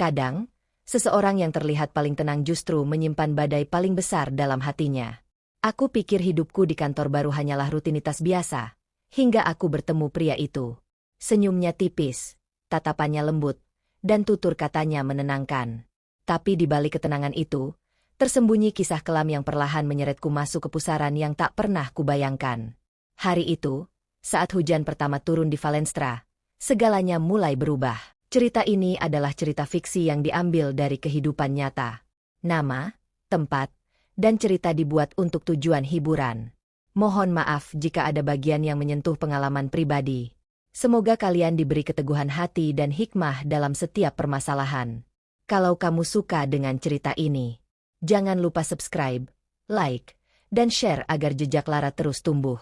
Kadang, seseorang yang terlihat paling tenang justru menyimpan badai paling besar dalam hatinya. Aku pikir hidupku di kantor baru hanyalah rutinitas biasa, hingga aku bertemu pria itu. Senyumnya tipis, tatapannya lembut, dan tutur katanya menenangkan. Tapi di balik ketenangan itu, tersembunyi kisah kelam yang perlahan menyeretku masuk ke pusaran yang tak pernah kubayangkan. Hari itu, saat hujan pertama turun di Valenstra, segalanya mulai berubah. Cerita ini adalah cerita fiksi yang diambil dari kehidupan nyata. Nama, tempat, dan cerita dibuat untuk tujuan hiburan. Mohon maaf jika ada bagian yang menyentuh pengalaman pribadi. Semoga kalian diberi keteguhan hati dan hikmah dalam setiap permasalahan. Kalau kamu suka dengan cerita ini, jangan lupa subscribe, like, dan share agar jejak Lara terus tumbuh.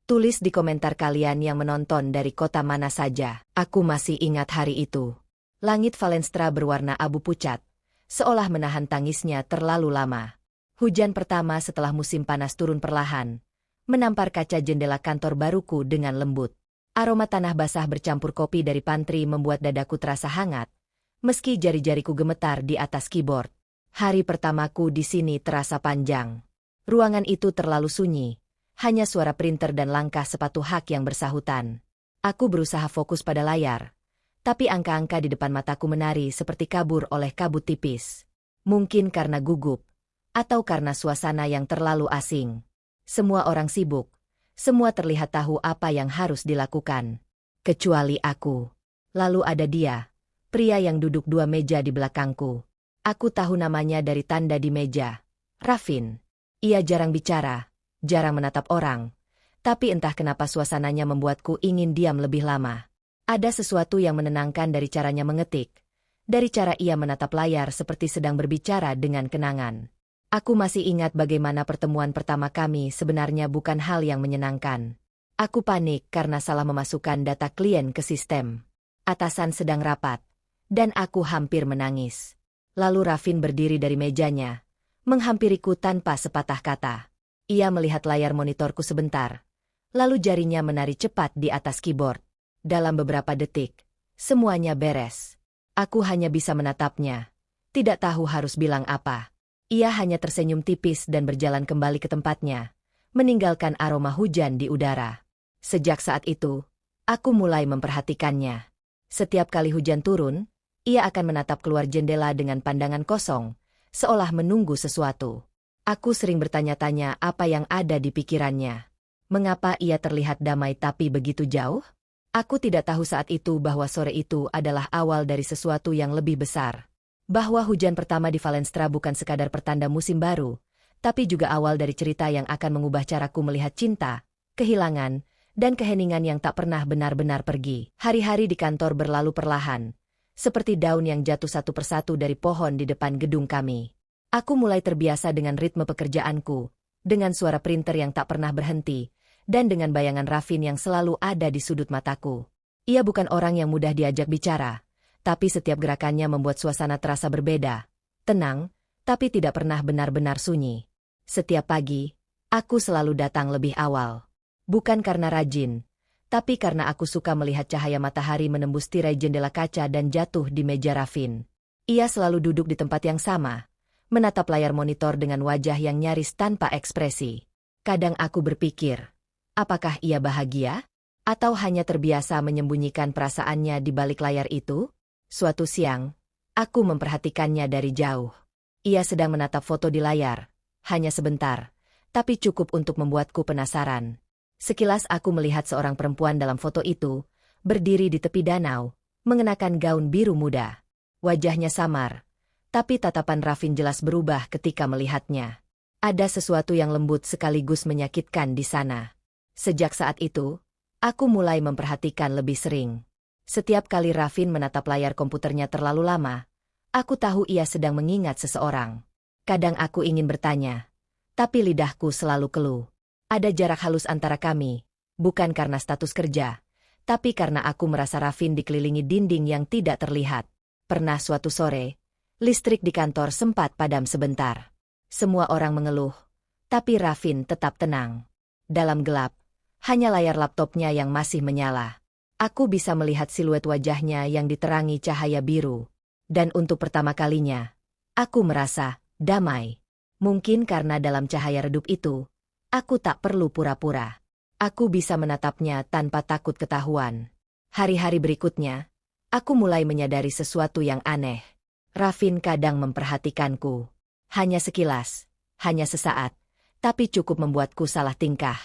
Tulis di komentar kalian yang menonton dari kota mana saja. Aku masih ingat hari itu. Langit Valenstra berwarna abu pucat, seolah menahan tangisnya terlalu lama. Hujan pertama setelah musim panas turun perlahan, menampar kaca jendela kantor baruku dengan lembut. Aroma tanah basah bercampur kopi dari pantry membuat dadaku terasa hangat, meski jari-jariku gemetar di atas keyboard. Hari pertamaku di sini terasa panjang. Ruangan itu terlalu sunyi, hanya suara printer dan langkah sepatu hak yang bersahutan. Aku berusaha fokus pada layar, tapi angka-angka di depan mataku menari seperti kabur oleh kabut tipis. Mungkin karena gugup, atau karena suasana yang terlalu asing. Semua orang sibuk. Semua terlihat tahu apa yang harus dilakukan. Kecuali aku. Lalu ada dia, pria yang duduk 2 meja di belakangku. Aku tahu namanya dari tanda di meja. Raffin. Ia jarang bicara, jarang menatap orang. Tapi entah kenapa suasananya membuatku ingin diam lebih lama. Ada sesuatu yang menenangkan dari caranya mengetik. Dari cara ia menatap layar seperti sedang berbicara dengan kenangan. Aku masih ingat bagaimana pertemuan pertama kami sebenarnya bukan hal yang menyenangkan. Aku panik karena salah memasukkan data klien ke sistem. Atasan sedang rapat, dan aku hampir menangis. Lalu Raffin berdiri dari mejanya, menghampiriku tanpa sepatah kata. Ia melihat layar monitorku sebentar, lalu jarinya menari cepat di atas keyboard. Dalam beberapa detik, semuanya beres. Aku hanya bisa menatapnya, tidak tahu harus bilang apa. Ia hanya tersenyum tipis dan berjalan kembali ke tempatnya, meninggalkan aroma hujan di udara. Sejak saat itu, aku mulai memperhatikannya. Setiap kali hujan turun, ia akan menatap keluar jendela dengan pandangan kosong, seolah menunggu sesuatu. Aku sering bertanya-tanya apa yang ada di pikirannya. Mengapa ia terlihat damai tapi begitu jauh? Aku tidak tahu saat itu bahwa sore itu adalah awal dari sesuatu yang lebih besar. Bahwa hujan pertama di Valenstra bukan sekadar pertanda musim baru, tapi juga awal dari cerita yang akan mengubah caraku melihat cinta, kehilangan, dan keheningan yang tak pernah benar-benar pergi. Hari-hari di kantor berlalu perlahan, seperti daun yang jatuh satu persatu dari pohon di depan gedung kami. Aku mulai terbiasa dengan ritme pekerjaanku, dengan suara printer yang tak pernah berhenti, dan dengan bayangan Raffin yang selalu ada di sudut mataku. Ia bukan orang yang mudah diajak bicara, tapi setiap gerakannya membuat suasana terasa berbeda. Tenang, tapi tidak pernah benar-benar sunyi. Setiap pagi, aku selalu datang lebih awal. Bukan karena rajin, tapi karena aku suka melihat cahaya matahari menembus tirai jendela kaca dan jatuh di meja Raffin. Ia selalu duduk di tempat yang sama, menatap layar monitor dengan wajah yang nyaris tanpa ekspresi. Kadang aku berpikir, apakah ia bahagia? Atau hanya terbiasa menyembunyikan perasaannya di balik layar itu? Suatu siang, aku memperhatikannya dari jauh. Ia sedang menatap foto di layar, hanya sebentar, tapi cukup untuk membuatku penasaran. Sekilas aku melihat seorang perempuan dalam foto itu, berdiri di tepi danau, mengenakan gaun biru muda. Wajahnya samar, tapi tatapan Raffin jelas berubah ketika melihatnya. Ada sesuatu yang lembut sekaligus menyakitkan di sana. Sejak saat itu, aku mulai memperhatikan lebih sering. Setiap kali Raffin menatap layar komputernya terlalu lama, aku tahu ia sedang mengingat seseorang. Kadang aku ingin bertanya, tapi lidahku selalu keluh. Ada jarak halus antara kami, bukan karena status kerja, tapi karena aku merasa Raffin dikelilingi dinding yang tidak terlihat. Pernah suatu sore, listrik di kantor sempat padam sebentar. Semua orang mengeluh, tapi Raffin tetap tenang. Dalam gelap, hanya layar laptopnya yang masih menyala. Aku bisa melihat siluet wajahnya yang diterangi cahaya biru. Dan untuk pertama kalinya, aku merasa damai. Mungkin karena dalam cahaya redup itu, aku tak perlu pura-pura. Aku bisa menatapnya tanpa takut ketahuan. Hari-hari berikutnya, aku mulai menyadari sesuatu yang aneh. Rafin kadang memperhatikanku. Hanya sekilas, hanya sesaat, tapi cukup membuatku salah tingkah.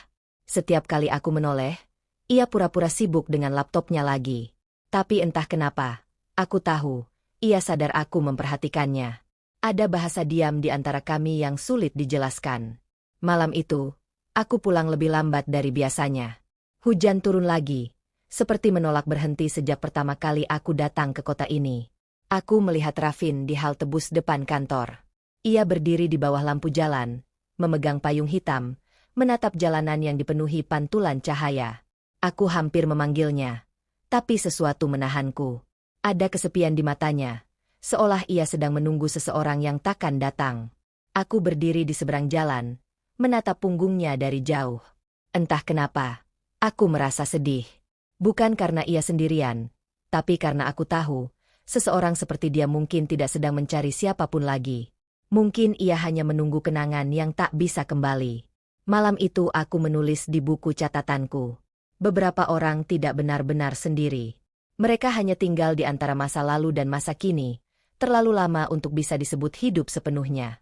Setiap kali aku menoleh, ia pura-pura sibuk dengan laptopnya lagi. Tapi entah kenapa, aku tahu, ia sadar aku memperhatikannya. Ada bahasa diam di antara kami yang sulit dijelaskan. Malam itu, aku pulang lebih lambat dari biasanya. Hujan turun lagi, seperti menolak berhenti sejak pertama kali aku datang ke kota ini. Aku melihat Rafin di halte bus depan kantor. Ia berdiri di bawah lampu jalan, memegang payung hitam, menatap jalanan yang dipenuhi pantulan cahaya. Aku hampir memanggilnya, tapi sesuatu menahanku. Ada kesepian di matanya, seolah ia sedang menunggu seseorang yang takkan datang. Aku berdiri di seberang jalan, menatap punggungnya dari jauh. Entah kenapa, aku merasa sedih. Bukan karena ia sendirian, tapi karena aku tahu, seseorang seperti dia mungkin tidak sedang mencari siapapun lagi. Mungkin ia hanya menunggu kenangan yang tak bisa kembali. Malam itu aku menulis di buku catatanku. Beberapa orang tidak benar-benar sendiri. Mereka hanya tinggal di antara masa lalu dan masa kini, terlalu lama untuk bisa disebut hidup sepenuhnya.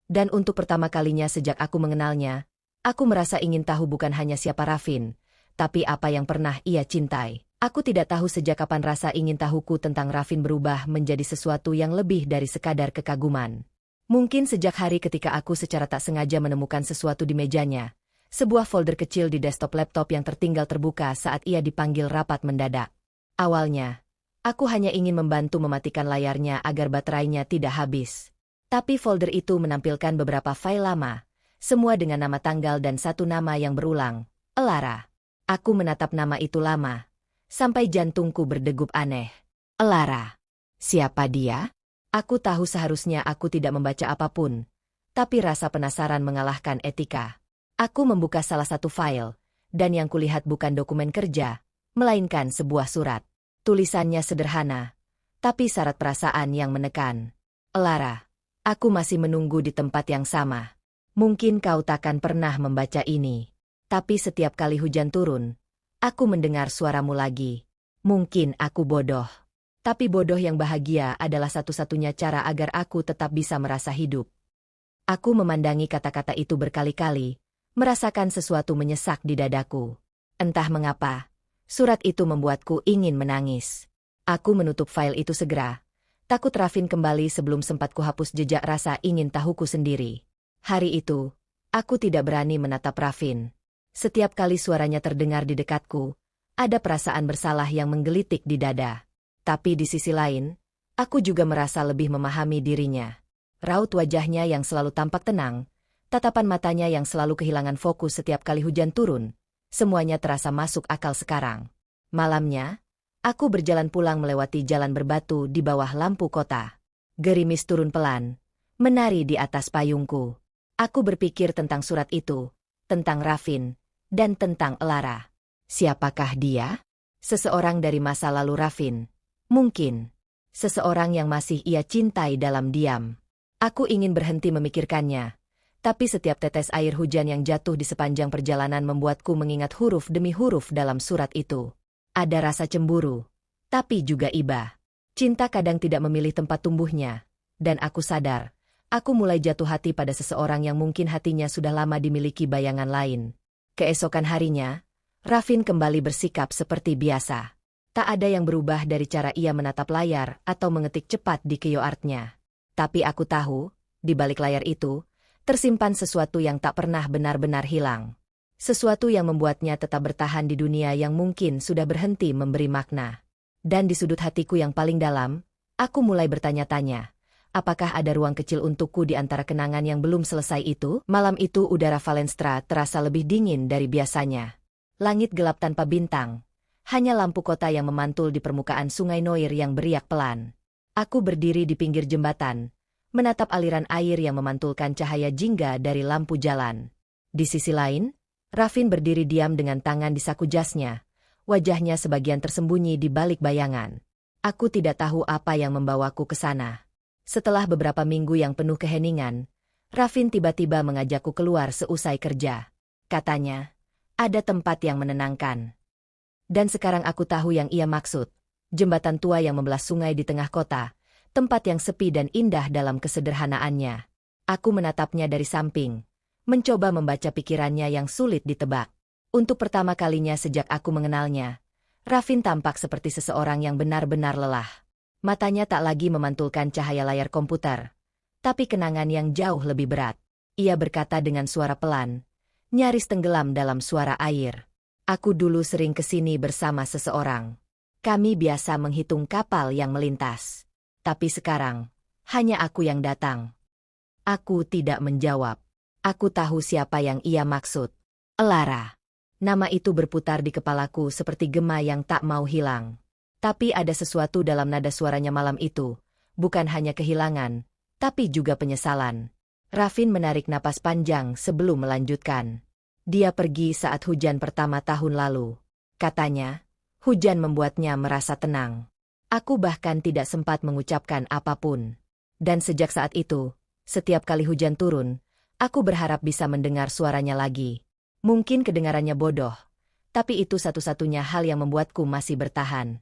Dan untuk pertama kalinya sejak aku mengenalnya, aku merasa ingin tahu bukan hanya siapa Rafin, tapi apa yang pernah ia cintai. Aku tidak tahu sejak kapan rasa ingin tahuku tentang Rafin berubah menjadi sesuatu yang lebih dari sekadar kekaguman. Mungkin sejak hari ketika aku secara tak sengaja menemukan sesuatu di mejanya, sebuah folder kecil di desktop laptop yang tertinggal terbuka saat ia dipanggil rapat mendadak. Awalnya, aku hanya ingin membantu mematikan layarnya agar baterainya tidak habis. Tapi folder itu menampilkan beberapa file lama, semua dengan nama tanggal dan satu nama yang berulang, Elara. Aku menatap nama itu lama, sampai jantungku berdegup aneh. Elara. Siapa dia? Aku tahu seharusnya aku tidak membaca apapun, tapi rasa penasaran mengalahkan etika. Aku membuka salah satu file, dan yang kulihat bukan dokumen kerja, melainkan sebuah surat. Tulisannya sederhana, tapi syarat perasaan yang menekan. Elara, aku masih menunggu di tempat yang sama. Mungkin kau takkan pernah membaca ini. Tapi setiap kali hujan turun, aku mendengar suaramu lagi. Mungkin aku bodoh. Tapi bodoh yang bahagia adalah satu-satunya cara agar aku tetap bisa merasa hidup. Aku memandangi kata-kata itu berkali-kali, merasakan sesuatu menyesak di dadaku. Entah mengapa, surat itu membuatku ingin menangis. Aku menutup file itu segera, takut Rafin kembali sebelum sempat kuhapus jejak rasa ingin tahuku sendiri. Hari itu, aku tidak berani menatap Rafin. Setiap kali suaranya terdengar di dekatku, ada perasaan bersalah yang menggelitik di dada. Tapi di sisi lain, aku juga merasa lebih memahami dirinya. Raut wajahnya yang selalu tampak tenang, tatapan matanya yang selalu kehilangan fokus setiap kali hujan turun, semuanya terasa masuk akal sekarang. Malamnya, aku berjalan pulang melewati jalan berbatu di bawah lampu kota. Gerimis turun pelan, menari di atas payungku. Aku berpikir tentang surat itu, tentang Rafin, dan tentang Elara. Siapakah dia? Seseorang dari masa lalu Rafin. Mungkin. Seseorang yang masih ia cintai dalam diam. Aku ingin berhenti memikirkannya. Tapi setiap tetes air hujan yang jatuh di sepanjang perjalanan membuatku mengingat huruf demi huruf dalam surat itu. Ada rasa cemburu, tapi juga iba. Cinta kadang tidak memilih tempat tumbuhnya. Dan aku sadar, aku mulai jatuh hati pada seseorang yang mungkin hatinya sudah lama dimiliki bayangan lain. Keesokan harinya, Rafin kembali bersikap seperti biasa. Tak ada yang berubah dari cara ia menatap layar atau mengetik cepat di keyboardnya. Tapi aku tahu, di balik layar itu, tersimpan sesuatu yang tak pernah benar-benar hilang. Sesuatu yang membuatnya tetap bertahan di dunia yang mungkin sudah berhenti memberi makna. Dan di sudut hatiku yang paling dalam, aku mulai bertanya-tanya, apakah ada ruang kecil untukku di antara kenangan yang belum selesai itu? Malam itu udara Valenstra terasa lebih dingin dari biasanya. Langit gelap tanpa bintang, hanya lampu kota yang memantul di permukaan sungai Noir yang beriak pelan. Aku berdiri di pinggir jembatan, menatap aliran air yang memantulkan cahaya jingga dari lampu jalan. Di sisi lain, Rafin berdiri diam dengan tangan di saku jasnya, wajahnya sebagian tersembunyi di balik bayangan. Aku tidak tahu apa yang membawaku ke sana. Setelah beberapa minggu yang penuh keheningan, Rafin tiba-tiba mengajakku keluar seusai kerja. Katanya, ada tempat yang menenangkan. Dan sekarang aku tahu yang ia maksud. Jembatan tua yang membelah sungai di tengah kota, tempat yang sepi dan indah dalam kesederhanaannya. Aku menatapnya dari samping, mencoba membaca pikirannya yang sulit ditebak. Untuk pertama kalinya sejak aku mengenalnya, Rafin tampak seperti seseorang yang benar-benar lelah. Matanya tak lagi memantulkan cahaya layar komputer, tapi kenangan yang jauh lebih berat. Ia berkata dengan suara pelan, nyaris tenggelam dalam suara air. Aku dulu sering kesini bersama seseorang. Kami biasa menghitung kapal yang melintas. Tapi sekarang, hanya aku yang datang. Aku tidak menjawab. Aku tahu siapa yang ia maksud. Elara. Nama itu berputar di kepalaku seperti gema yang tak mau hilang. Tapi ada sesuatu dalam nada suaranya malam itu, bukan hanya kehilangan, tapi juga penyesalan. Rafin menarik napas panjang sebelum melanjutkan. Dia pergi saat hujan pertama tahun lalu. Katanya, hujan membuatnya merasa tenang. Aku bahkan tidak sempat mengucapkan apapun. Dan sejak saat itu, setiap kali hujan turun, aku berharap bisa mendengar suaranya lagi. Mungkin kedengarannya bodoh, tapi itu satu-satunya hal yang membuatku masih bertahan.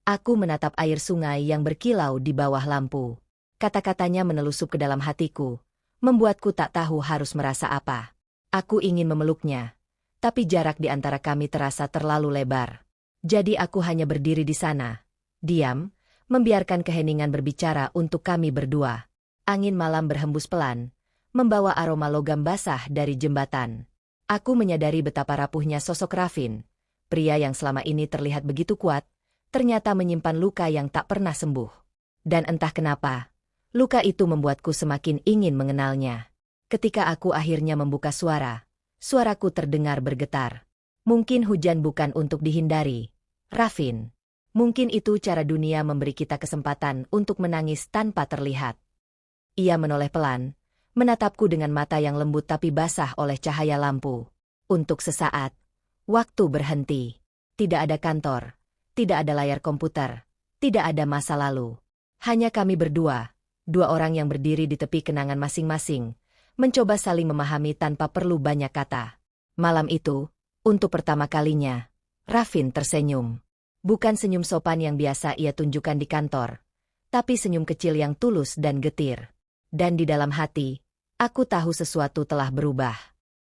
Aku menatap air sungai yang berkilau di bawah lampu. Kata-katanya menelusup ke dalam hatiku, membuatku tak tahu harus merasa apa. Aku ingin memeluknya, tapi jarak di antara kami terasa terlalu lebar. Jadi aku hanya berdiri di sana, diam, membiarkan keheningan berbicara untuk kami berdua. Angin malam berhembus pelan, membawa aroma logam basah dari jembatan. Aku menyadari betapa rapuhnya sosok Rafin. Pria yang selama ini terlihat begitu kuat, ternyata menyimpan luka yang tak pernah sembuh. Dan entah kenapa, luka itu membuatku semakin ingin mengenalnya. Ketika aku akhirnya membuka suara, suaraku terdengar bergetar. Mungkin hujan bukan untuk dihindari, Rafin. Mungkin itu cara dunia memberi kita kesempatan untuk menangis tanpa terlihat. Ia menoleh pelan, menatapku dengan mata yang lembut tapi basah oleh cahaya lampu. Untuk sesaat, waktu berhenti. Tidak ada kantor, tidak ada layar komputer, tidak ada masa lalu. Hanya kami berdua, dua orang yang berdiri di tepi kenangan masing-masing, mencoba saling memahami tanpa perlu banyak kata. Malam itu, untuk pertama kalinya, Rafin tersenyum. Bukan senyum sopan yang biasa ia tunjukkan di kantor, tapi senyum kecil yang tulus dan getir. Dan di dalam hati, aku tahu sesuatu telah berubah.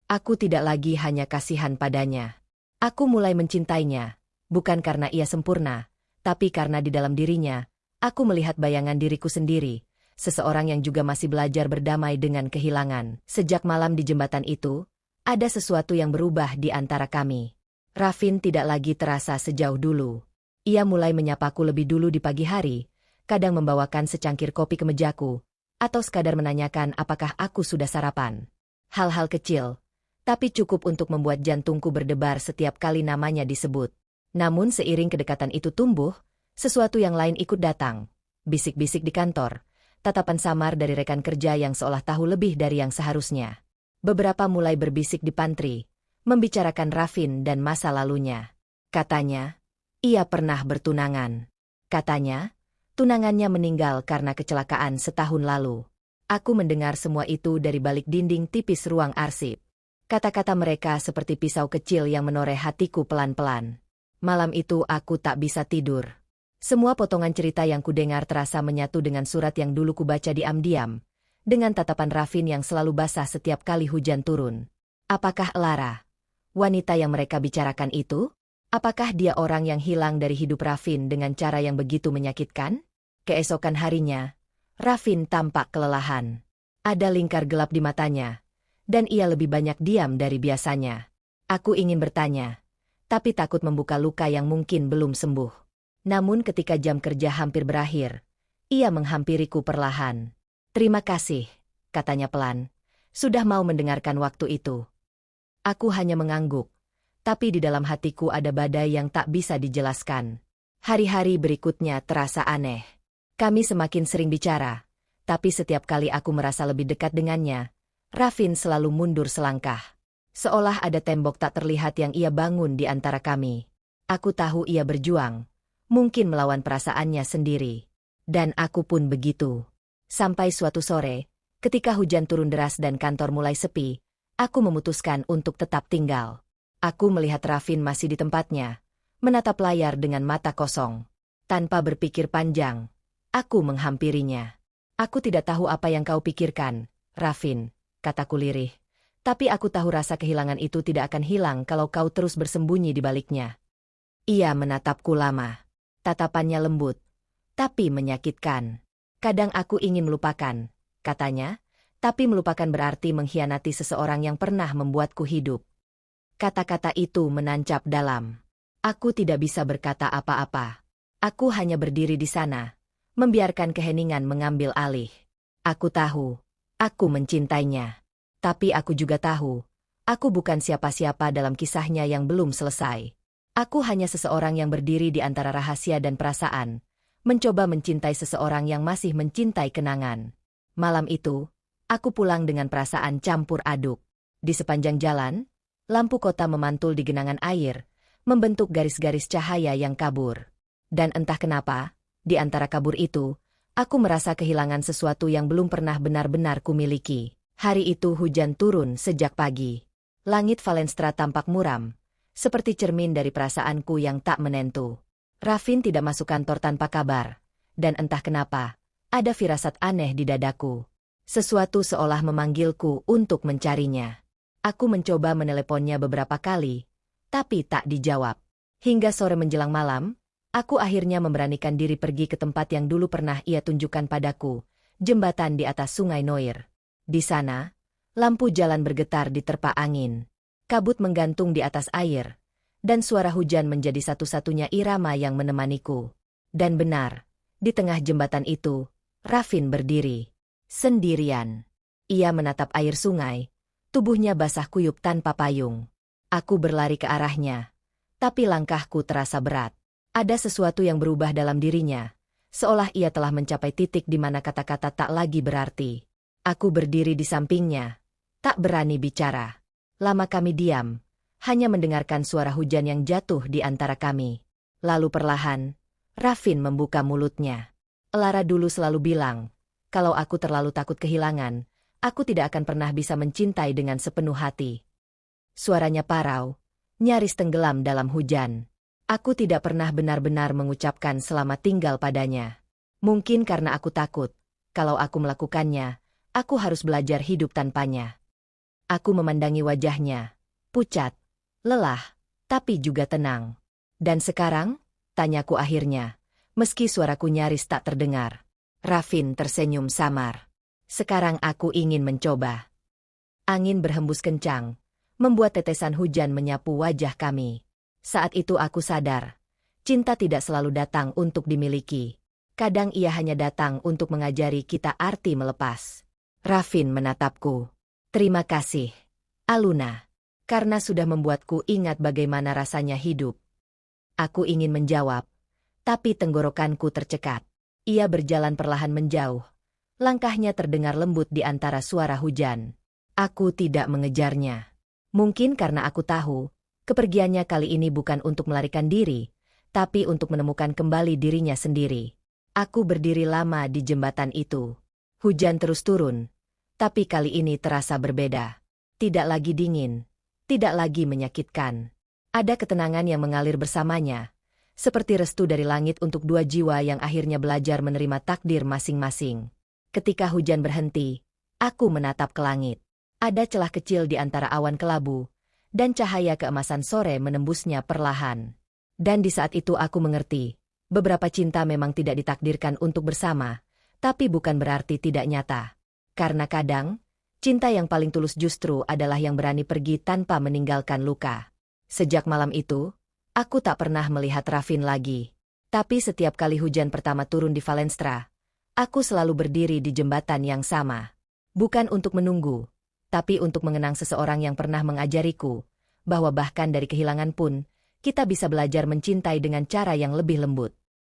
Aku tidak lagi hanya kasihan padanya. Aku mulai mencintainya, bukan karena ia sempurna, tapi karena di dalam dirinya, aku melihat bayangan diriku sendiri, seseorang yang juga masih belajar berdamai dengan kehilangan. Sejak malam di jembatan itu, ada sesuatu yang berubah di antara kami. Rafin tidak lagi terasa sejauh dulu. Ia mulai menyapaku lebih dulu di pagi hari, kadang membawakan secangkir kopi ke mejaku, atau sekadar menanyakan apakah aku sudah sarapan. Hal-hal kecil, tapi cukup untuk membuat jantungku berdebar setiap kali namanya disebut. Namun seiring kedekatan itu tumbuh, sesuatu yang lain ikut datang. Bisik-bisik di kantor, tatapan samar dari rekan kerja yang seolah tahu lebih dari yang seharusnya. Beberapa mulai berbisik di pantry, membicarakan Rafin dan masa lalunya. Katanya, ia pernah bertunangan. Katanya, tunangannya meninggal karena kecelakaan setahun lalu. Aku mendengar semua itu dari balik dinding tipis ruang arsip. Kata-kata mereka seperti pisau kecil yang menoreh hatiku pelan-pelan. Malam itu aku tak bisa tidur. Semua potongan cerita yang kudengar terasa menyatu dengan surat yang dulu kubaca diam-diam, dengan tatapan Rafin yang selalu basah setiap kali hujan turun. Apakah Lara, wanita yang mereka bicarakan itu? Apakah dia orang yang hilang dari hidup Rafin dengan cara yang begitu menyakitkan? Keesokan harinya, Rafin tampak kelelahan. Ada lingkar gelap di matanya, dan ia lebih banyak diam dari biasanya. Aku ingin bertanya, tapi takut membuka luka yang mungkin belum sembuh. Namun ketika jam kerja hampir berakhir, ia menghampiriku perlahan. "Terima kasih," katanya pelan, "sudah mau mendengarkan waktu itu." Aku hanya mengangguk. Tapi di dalam hatiku ada badai yang tak bisa dijelaskan. Hari-hari berikutnya terasa aneh. Kami semakin sering bicara, tapi setiap kali aku merasa lebih dekat dengannya, Rafin selalu mundur selangkah. Seolah ada tembok tak terlihat yang ia bangun di antara kami. Aku tahu ia berjuang, mungkin melawan perasaannya sendiri. Dan aku pun begitu. Sampai suatu sore, ketika hujan turun deras dan kantor mulai sepi, aku memutuskan untuk tetap tinggal. Aku melihat Rafin masih di tempatnya, menatap layar dengan mata kosong. Tanpa berpikir panjang, aku menghampirinya. Aku tidak tahu apa yang kau pikirkan, Rafin, kataku lirih. Tapi aku tahu rasa kehilangan itu tidak akan hilang kalau kau terus bersembunyi di baliknya. Ia menatapku lama. Tatapannya lembut, tapi menyakitkan. Kadang aku ingin melupakan, katanya, tapi melupakan berarti mengkhianati seseorang yang pernah membuatku hidup. Kata-kata itu menancap dalam. Aku tidak bisa berkata apa-apa. Aku hanya berdiri di sana, membiarkan keheningan mengambil alih. Aku tahu, aku mencintainya. Tapi aku juga tahu, aku bukan siapa-siapa dalam kisahnya yang belum selesai. Aku hanya seseorang yang berdiri di antara rahasia dan perasaan, mencoba mencintai seseorang yang masih mencintai kenangan. Malam itu, aku pulang dengan perasaan campur aduk. Di sepanjang jalan, lampu kota memantul di genangan air, membentuk garis-garis cahaya yang kabur. Dan entah kenapa, di antara kabur itu, aku merasa kehilangan sesuatu yang belum pernah benar-benar kumiliki. Hari itu hujan turun sejak pagi. Langit Valenstra tampak muram, seperti cermin dari perasaanku yang tak menentu. Rafin tidak masuk kantor tanpa kabar, dan entah kenapa, ada firasat aneh di dadaku. Sesuatu seolah memanggilku untuk mencarinya. Aku mencoba meneleponnya beberapa kali, tapi tak dijawab. Hingga sore menjelang malam, aku akhirnya memberanikan diri pergi ke tempat yang dulu pernah ia tunjukkan padaku, jembatan di atas Sungai Noir. Di sana, lampu jalan bergetar diterpa angin. Kabut menggantung di atas air, dan suara hujan menjadi satu-satunya irama yang menemaniku. Dan benar, di tengah jembatan itu, Rafin berdiri. Sendirian. Ia menatap air sungai, tubuhnya basah kuyup tanpa payung. Aku berlari ke arahnya, tapi langkahku terasa berat. Ada sesuatu yang berubah dalam dirinya, seolah ia telah mencapai titik di mana kata-kata tak lagi berarti. Aku berdiri di sampingnya, tak berani bicara. Lama kami diam, hanya mendengarkan suara hujan yang jatuh di antara kami. Lalu perlahan, Rafin membuka mulutnya. Lara dulu selalu bilang, kalau aku terlalu takut kehilangan, aku tidak akan pernah bisa mencintai dengan sepenuh hati. Suaranya parau, nyaris tenggelam dalam hujan. Aku tidak pernah benar-benar mengucapkan selamat tinggal padanya. Mungkin karena aku takut, kalau aku melakukannya, aku harus belajar hidup tanpanya. Aku memandangi wajahnya, pucat, lelah, tapi juga tenang. Dan sekarang, tanyaku akhirnya, meski suaraku nyaris tak terdengar. Rafin tersenyum samar. Sekarang aku ingin mencoba. Angin berhembus kencang, membuat tetesan hujan menyapu wajah kami. Saat itu aku sadar, cinta tidak selalu datang untuk dimiliki. Kadang ia hanya datang untuk mengajari kita arti melepas. Rafin menatapku. Terima kasih, Aluna, karena sudah membuatku ingat bagaimana rasanya hidup. Aku ingin menjawab, tapi tenggorokanku tercekat. Ia berjalan perlahan menjauh. Langkahnya terdengar lembut di antara suara hujan. Aku tidak mengejarnya. Mungkin karena aku tahu, kepergiannya kali ini bukan untuk melarikan diri, tapi untuk menemukan kembali dirinya sendiri. Aku berdiri lama di jembatan itu. Hujan terus turun. Tapi kali ini terasa berbeda. Tidak lagi dingin, tidak lagi menyakitkan. Ada ketenangan yang mengalir bersamanya, seperti restu dari langit untuk dua jiwa yang akhirnya belajar menerima takdir masing-masing. Ketika hujan berhenti, aku menatap ke langit. Ada celah kecil di antara awan kelabu, dan cahaya keemasan sore menembusnya perlahan. Dan di saat itu aku mengerti, beberapa cinta memang tidak ditakdirkan untuk bersama, tapi bukan berarti tidak nyata. Karena kadang, cinta yang paling tulus justru adalah yang berani pergi tanpa meninggalkan luka. Sejak malam itu, aku tak pernah melihat Rafin lagi. Tapi setiap kali hujan pertama turun di Valenstra, aku selalu berdiri di jembatan yang sama. Bukan untuk menunggu, tapi untuk mengenang seseorang yang pernah mengajariku, bahwa bahkan dari kehilangan pun, kita bisa belajar mencintai dengan cara yang lebih lembut.